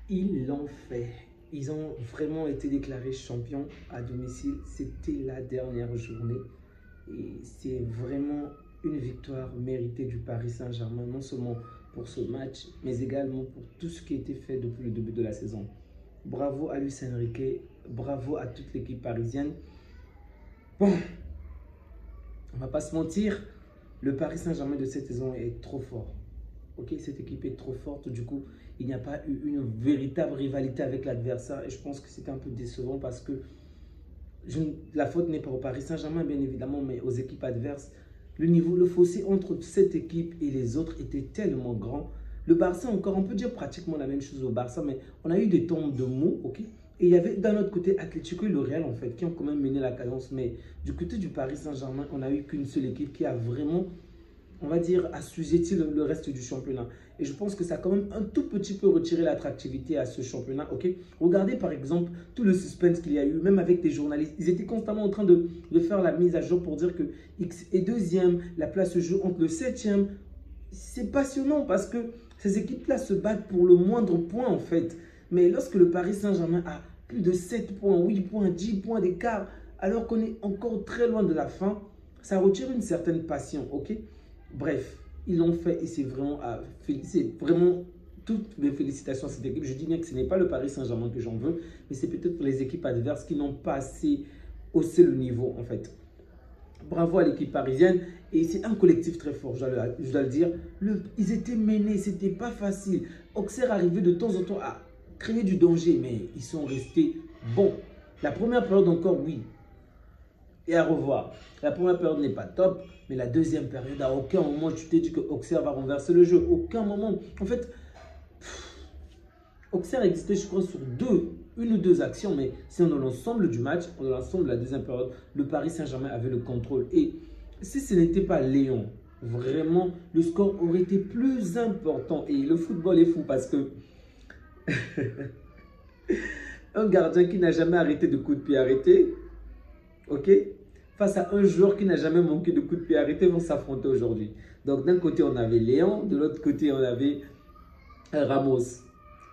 Ils l'ont fait. Ils ont vraiment été déclarés champions à domicile. C'était la dernière journée. Et c'est vraiment une victoire méritée du Paris Saint-Germain, non seulement pour ce match, mais également pour tout ce qui a été fait depuis le début de la saison. Bravo à Luis Enrique, bravo à toute l'équipe parisienne. Bon, on ne va pas se mentir, le Paris Saint-Germain de cette saison est trop fort. Ok, cette équipe est trop forte, du coup, il n'y a pas eu une véritable rivalité avec l'adversaire et je pense que c'était un peu décevant parce que la faute n'est pas au Paris Saint-Germain, bien évidemment, mais aux équipes adverses. Le niveau, le fossé entre cette équipe et les autres était tellement grand. Le Barça, encore, on peut dire pratiquement la même chose au Barça, mais on a eu des temps de mou, ok? Et il y avait d'un autre côté Atlético et le Real, en fait, qui ont quand même mené la cadence. Mais du côté du Paris Saint-Germain, on n'a eu qu'une seule équipe qui a vraiment, on va dire, assujetti le reste du championnat. Et je pense que ça a quand même un tout petit peu retiré l'attractivité à ce championnat, ok? Regardez par exemple tout le suspense qu'il y a eu, même avec des journalistes. Ils étaient constamment en train de faire la mise à jour pour dire que X est deuxième, la place se joue entre le septième. C'est passionnant parce que ces équipes-là se battent pour le moindre point en fait. Mais lorsque le Paris Saint-Germain a plus de 7 points, 8 points, 10 points d'écart, alors qu'on est encore très loin de la fin, ça retire une certaine passion, ok? Bref, ils l'ont fait et c'est vraiment toutes mes félicitations à cette équipe. Je dis bien que ce n'est pas le Paris Saint-Germain que j'en veux, mais c'est peut-être les équipes adverses qui n'ont pas assez haussé le niveau en fait. Bravo à l'équipe parisienne et c'est un collectif très fort, je dois le dire. Ils étaient menés, c'était pas facile. Auxerre arrivait de temps en temps à créer du danger, mais ils sont restés bons. La première période encore, oui. Et à revoir. La première période n'est pas top, mais la deuxième période, à aucun moment tu t'es dit que Auxerre va renverser le jeu. Aucun moment. En fait, Auxerre existait, je crois, sur une ou deux actions, mais si on dans l'ensemble du match, dans l'ensemble de la deuxième période, le Paris Saint-Germain avait le contrôle. Et si ce n'était pas Léon, vraiment, le score aurait été plus important. Et le football est fou parce que un gardien qui n'a jamais arrêté de coup de pied arrêté, ok, face à un joueur qui n'a jamais manqué de coup de pied arrêté, vont s'affronter aujourd'hui. Donc d'un côté, on avait Léon, de l'autre côté, on avait Ramos.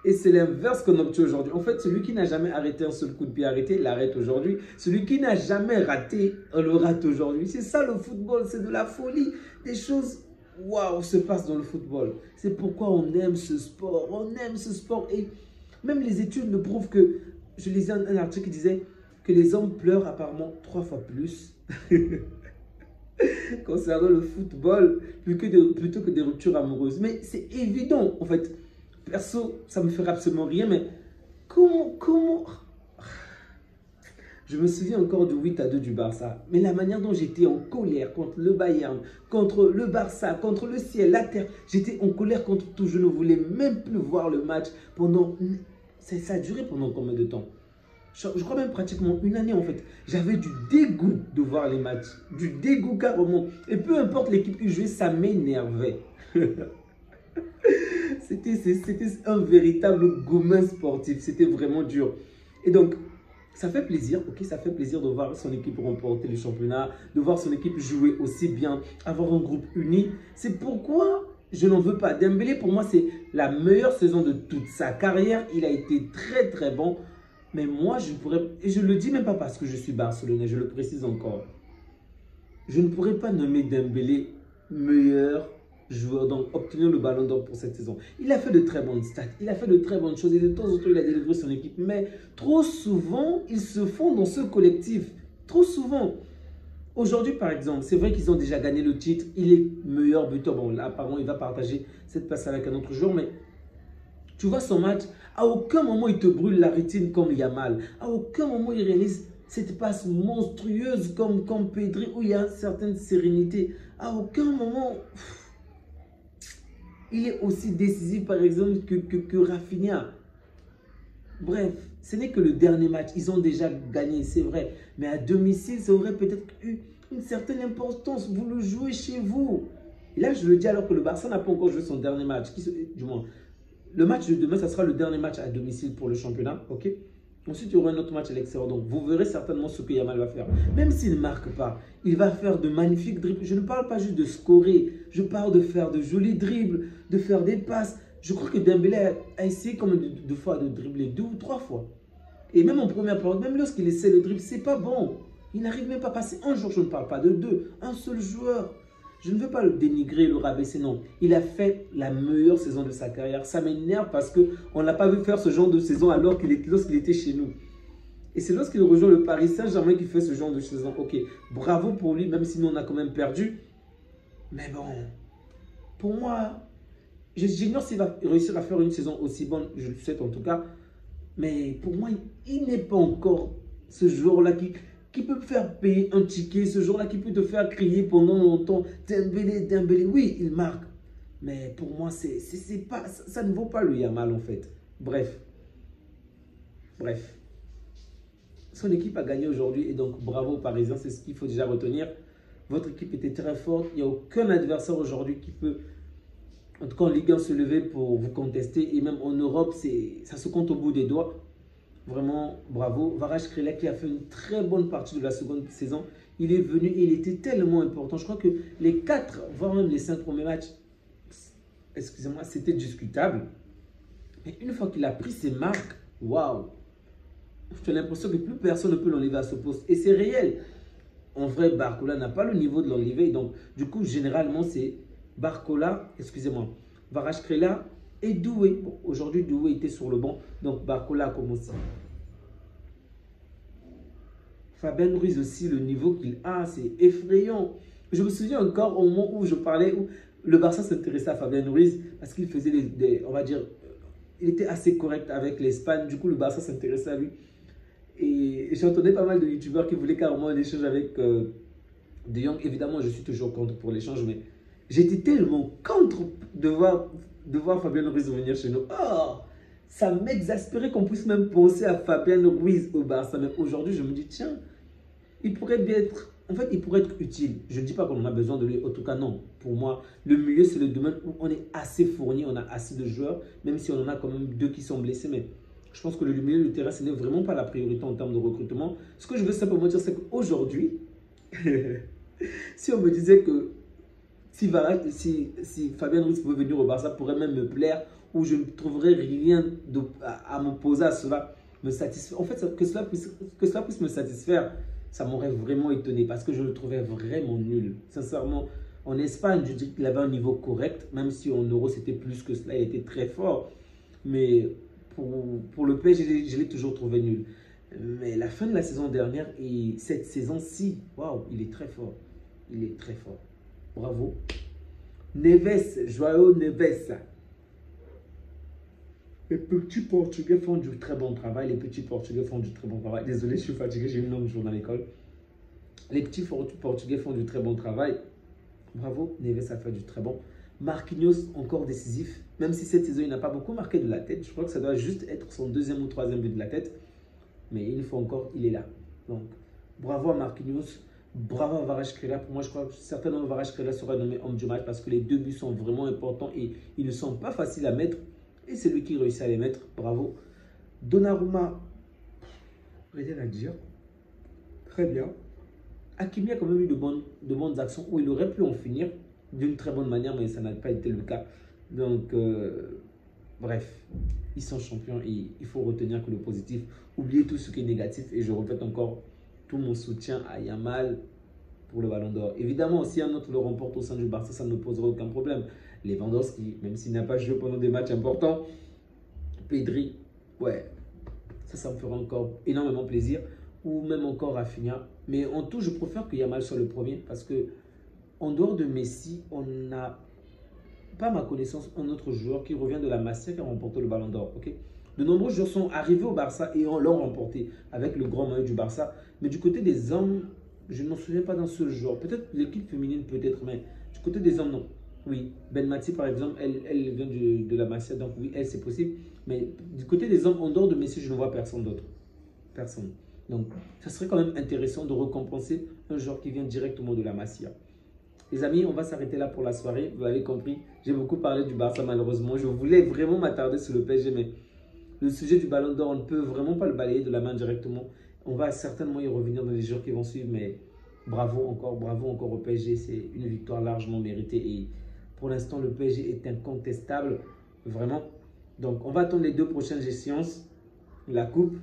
Et c'est l'inverse qu'on obtient aujourd'hui. En fait, celui qui n'a jamais arrêté un seul coup de pied arrêté, l'arrête aujourd'hui. Celui qui n'a jamais raté, on le rate aujourd'hui. C'est ça le football, c'est de la folie. Des choses, waouh, se passent dans le football. C'est pourquoi on aime ce sport. On aime ce sport. Et même les études le prouvent que, je lisais un article qui disait que les hommes pleurent apparemment 3 fois plus concernant le football plutôt que des ruptures amoureuses. Mais c'est évident, en fait. Perso, ça me fait absolument rien, mais comment... Je me souviens encore du 8-2 du Barça, mais la manière dont j'étais en colère contre le Bayern, contre le Barça, contre le ciel, la terre, j'étais en colère contre tout, je ne voulais même plus voir le match pendant... Ça a duré pendant combien de temps? Je crois même pratiquement une année en fait. J'avais du dégoût de voir les matchs, du dégoût carrément. Et peu importe l'équipe qui jouait, ça m'énervait. C'était un véritable gourmand sportif. C'était vraiment dur. Et donc, ça fait plaisir, ok? Ça fait plaisir de voir son équipe remporter le championnat, de voir son équipe jouer aussi bien, avoir un groupe uni. C'est pourquoi je n'en veux pas. Dembélé, pour moi, c'est la meilleure saison de toute sa carrière. Il a été très, très bon. Mais moi, je pourrais, et je ne le dis même pas parce que je suis barcelonais, je le précise encore. Je ne pourrais pas nommer Dembélé meilleur joueur, donc obtenir le ballon d'or pour cette saison. Il a fait de très bonnes stats, il a fait de très bonnes choses et de temps en temps, il a délivré son équipe. Mais trop souvent, ils se font dans ce collectif. Trop souvent. Aujourd'hui, par exemple, c'est vrai qu'ils ont déjà gagné le titre. Il est meilleur buteur. Bon, là, apparemment, il va partager cette place avec un autre joueur, mais tu vois son match, à aucun moment il te brûle la rétine comme Yamal. À aucun moment il réalise cette passe monstrueuse comme Pedri où il y a une certaine sérénité. À aucun moment il est aussi décisif par exemple que Rafinha. Bref, ce n'est que le dernier match. Ils ont déjà gagné, c'est vrai. Mais à domicile, ça aurait peut-être eu une certaine importance. Vous le jouez chez vous. Et là, je le dis alors que le Barça n'a pas encore joué son dernier match. Du moins, le match de demain, ça sera le dernier match à domicile pour le championnat, ok? Ensuite, il y aura un autre match à l'extérieur. Donc, vous verrez certainement ce que Yamal va faire. Même s'il ne marque pas, il va faire de magnifiques dribbles. Je ne parle pas juste de scorer. Je parle de faire de jolis dribbles, de faire des passes. Je crois que Dembélé a essayé comme deux fois de dribbler, 2 ou 3 fois. Et même en première période, même lorsqu'il essaie le dribble, c'est pas bon. Il n'arrive même pas à passer un jour, je ne parle pas de deux, un seul joueur. Je ne veux pas le dénigrer, le rabaisser, non. Il a fait la meilleure saison de sa carrière. Ça m'énerve parce qu'on ne l'a pas vu faire ce genre de saison lorsqu'il était chez nous. Et c'est lorsqu'il rejoint le Paris Saint-Germain qu'il fait ce genre de saison. Ok, bravo pour lui, même si nous on a quand même perdu. Mais bon, pour moi, j'ignore s'il va réussir à faire une saison aussi bonne, je le souhaite en tout cas. Mais pour moi, il n'est pas encore ce joueur-là qui peut faire payer un ticket, ce joueur-là qui peut te faire crier pendant longtemps. Dembélé, Dembélé, oui, il marque. Mais pour moi, ça ne vaut pas le Yamal en fait. Bref. Son équipe a gagné aujourd'hui et donc bravo aux Parisiens, c'est ce qu'il faut déjà retenir. Votre équipe était très forte, il n'y a aucun adversaire aujourd'hui qui peut, en tout cas en Ligue 1, se lever pour vous contester. Et même en Europe, ça se compte au bout des doigts. Vraiment, bravo. Kvaratskhelia qui a fait une très bonne partie de la seconde saison. Il est venu et il était tellement important. Je crois que les 4, voire même les 5 premiers matchs, excusez-moi, c'était discutable. Mais une fois qu'il a pris ses marques, waouh! J'ai l'impression que plus personne ne peut l'enlever à ce poste. Et c'est réel. En vrai, Barcola n'a pas le niveau de l'enlever. Donc, du coup, généralement, c'est Barcola, excusez-moi, Kvaratskhelia et Doué. Bon, aujourd'hui, Doué était sur le banc. Donc, Barcola a commencé. Fabien Ruiz aussi, le niveau qu'il a, c'est effrayant. Je me souviens encore au moment où je parlais, où le Barça s'intéressait à Fabien Ruiz parce qu'il faisait on va dire, il était assez correct avec l'Espagne. Du coup, le Barça s'intéressait à lui. Et j'entendais pas mal de youtubeurs qui voulaient carrément un échange avec De Jong. Évidemment, je suis toujours contre pour l'échange, mais j'étais tellement contre de voir Fabien Ruiz revenir chez nous. Oh, ça m'exaspérait qu'on puisse même penser à Fabien Ruiz au Barça. Mais aujourd'hui, je me dis, tiens, il pourrait bien être, en fait, il pourrait être utile. Je ne dis pas qu'on en a besoin de lui, en tout cas non. Pour moi, le milieu, c'est le domaine où on est assez fourni, on a assez de joueurs, même si on en a quand même 2 qui sont blessés, mais je pense que le milieu du terrain, ce n'est vraiment pas la priorité en termes de recrutement. Ce que je veux simplement dire, c'est qu'aujourd'hui, si on me disait que si Fabien Ruiz pouvait venir au Barça, pourrait même me plaire, ou je ne trouverais rien à m'opposer à cela, me satisfaire. En fait, que cela puisse me satisfaire, ça m'aurait vraiment étonné parce que je le trouvais vraiment nul. Sincèrement, en Espagne, je dirais qu'il avait un niveau correct, même si en Euro, c'était plus que cela, il était très fort. Mais pour le PSG, je l'ai toujours trouvé nul. Mais la fin de la saison dernière et cette saison-ci, waouh, il est très fort. Il est très fort. Bravo. Neves, Joao Neves. Les petits Portugais font du très bon travail. Désolé, je suis fatigué, j'ai eu une longue journée à l'école. Les petits Portugais font du très bon travail. Bravo, Neves a fait du très bon. Marquinhos, encore décisif. Même si cette saison, il n'a pas beaucoup marqué de la tête. Je crois que ça doit juste être son 2e ou 3e but de la tête. Mais une fois encore, il est là. Donc, bravo à Marquinhos. Bravo à Kvaratskhelia. Pour moi, je crois que certainement Kvaratskhelia sera nommé homme du match parce que les 2 buts sont vraiment importants et ils ne sont pas faciles à mettre. Et c'est lui qui réussit à les mettre. Bravo. Donnarumma, rien à dire. Très bien. Hakimi a quand même eu de bonnes actions où il aurait pu en finir d'une très bonne manière, mais ça n'a pas été le cas. Donc, bref, ils sont champions et il faut retenir que le positif. Oubliez tout ce qui est négatif et je répète encore tout mon soutien à Yamal pour le Ballon d'Or. Évidemment, si un autre le remporte au sein du Barça, ça ne posera aucun problème. Lewandowski, même s'il n'a pas joué pendant des matchs importants, Pedri, ouais, ça me fera encore énormément plaisir. Ou même encore Rafinha. Mais en tout, je préfère que Yamal soit le premier parce que en dehors de Messi, on n'a pas, à ma connaissance, un autre joueur qui revient de la Masia qui a remporté le Ballon d'Or. Okay? De nombreux joueurs sont arrivés au Barça et l'ont remporté avec le grand maillot du Barça. Mais du côté des hommes, je ne m'en souviens pas d'un seul joueur. Peut-être l'équipe féminine, peut-être, mais du côté des hommes, non. Oui, Ben Mati, par exemple, elle vient de la Masia, donc oui, elle, c'est possible. Mais du côté des hommes, en dehors de Messi, je ne vois personne d'autre. Personne. Donc, ça serait quand même intéressant de récompenser un joueur qui vient directement de la Masia. Les amis, on va s'arrêter là pour la soirée. Vous l'avez compris, j'ai beaucoup parlé du Barça malheureusement. Je voulais vraiment m'attarder sur le PSG, mais le sujet du Ballon d'Or, on ne peut vraiment pas le balayer de la main directement. On va certainement y revenir dans les jours qui vont suivre, mais bravo encore au PSG. C'est une victoire largement méritée et pour l'instant, le PSG est incontestable. vraiment. Donc, on va attendre les 2 prochaines échéances, la Coupe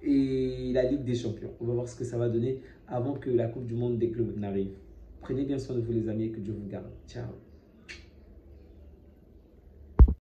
et la Ligue des Champions. On va voir ce que ça va donner avant que la Coupe du Monde des clubs n'arrive. Prenez bien soin de vous les amis et que Dieu vous garde. Ciao.